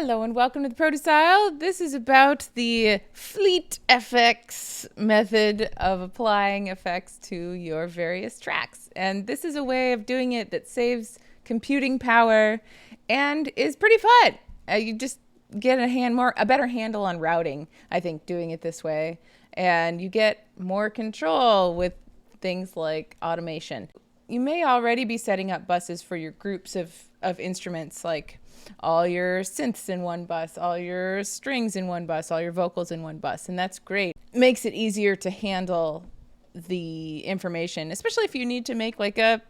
Hello and welcome to the Protostyle. This is about the fleet FX method of applying effects to your various tracks. And this is a way of doing it that saves computing power and is pretty fun. You just get a better handle on routing, I think, doing it this way. And you get more control with things like automation. You may already be setting up buses for your groups of instruments, like all your synths in one bus, all your strings in one bus, all your vocals in one bus, and that's great. Makes it easier to handle the information, especially if you need to make like a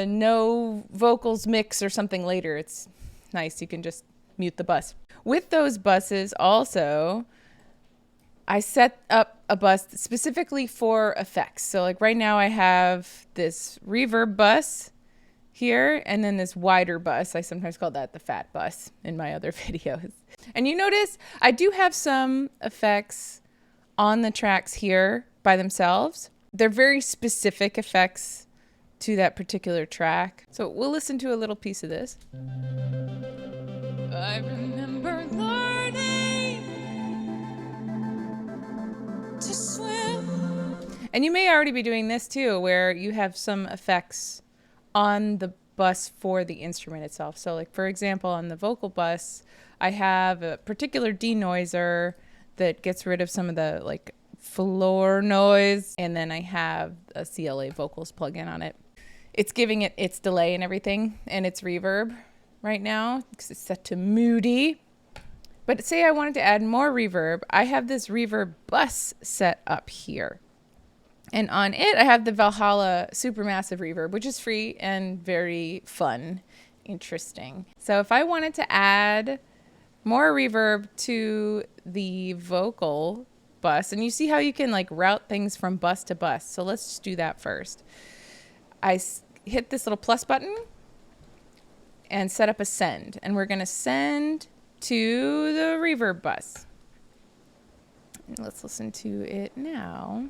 no vocals mix or something later. It's nice, you can just mute the bus. With those buses also, I set up a bus specifically for effects. So like right now I have this reverb bus here, and then this wider bus. I sometimes call that the fat bus in my other videos. And you notice I do have some effects on the tracks here by themselves. They're very specific effects to that particular track. So we'll listen to a little piece of this. I remember learning to swim. And you may already be doing this too, where you have some effects on the bus for the instrument itself. So like, for example, on the vocal bus, I have a particular denoiser that gets rid of some of the like floor noise. And then I have a CLA vocals plugin on it. It's giving it its delay and everything and its reverb right now because it's set to moody. But say I wanted to add more reverb, I have this Reverb Bus set up here. And on it, I have the Valhalla Supermassive Reverb, which is free and very fun, interesting. So if I wanted to add more reverb to the vocal bus, and you see how you can like route things from bus to bus. So let's just do that first. I hit this little plus button and set up a send. And we're going to send to the reverb bus. Let's listen to it now.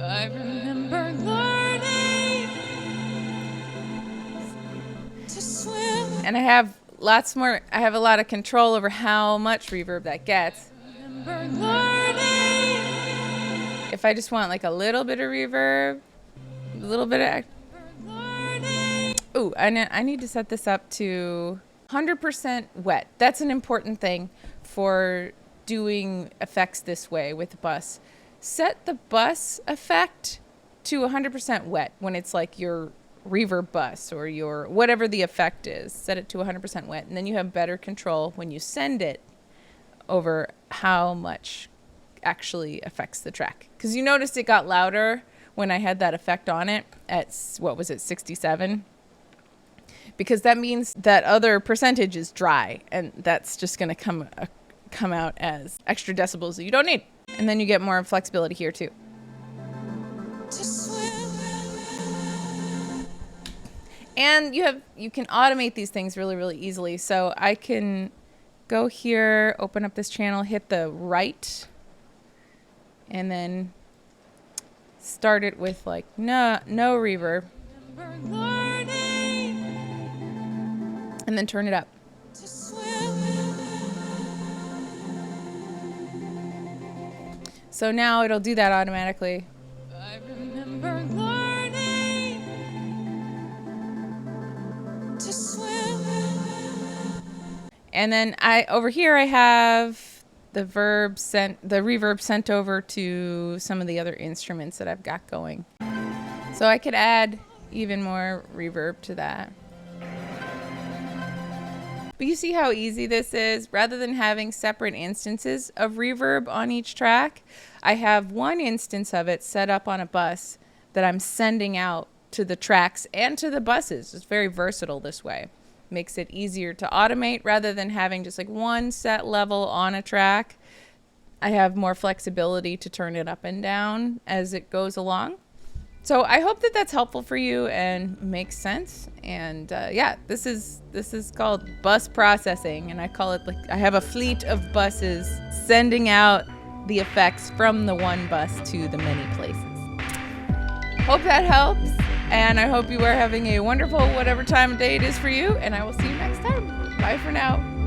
I remember learning to swim. And I have lots more. I have a lot of control over how much reverb that gets. If I just want like a little bit of reverb, a little bit of. Ooh, I need to set this up to 100% wet. That's an important thing for doing effects this way with the bus. Set the bus effect to 100% wet when it's like your reverb bus or your whatever the effect is. Set it to 100% wet, and then you have better control when you send it over how much actually affects the track. Because you noticed it got louder when I had that effect on it at, what was it, 67? Because that means that other percentage is dry, and that's just going to come out as extra decibels that you don't need. And then you get more flexibility here too. And you can automate these things really, really easily. So I can go here, open up this channel, hit the right, and then start it with like no reverb. And then turn it up. So now it'll do that automatically. I remember learning to swim. And then over here I have the reverb sent over to some of the other instruments that I've got going. So I could add even more reverb to that. But you see how easy this is? Rather than having separate instances of reverb on each track, I have one instance of it set up on a bus that I'm sending out to the tracks and to the buses. It's very versatile this way. Makes it easier to automate rather than having just like one set level on a track. I have more flexibility to turn it up and down as it goes along. So I hope that that's helpful for you and makes sense. And yeah, this is called bus processing, and I call it like I have a fleet of buses sending out the effects from the one bus to the many places. Hope that helps, and I hope you are having a wonderful whatever time of day it is for you, and I will see you next time. Bye for now.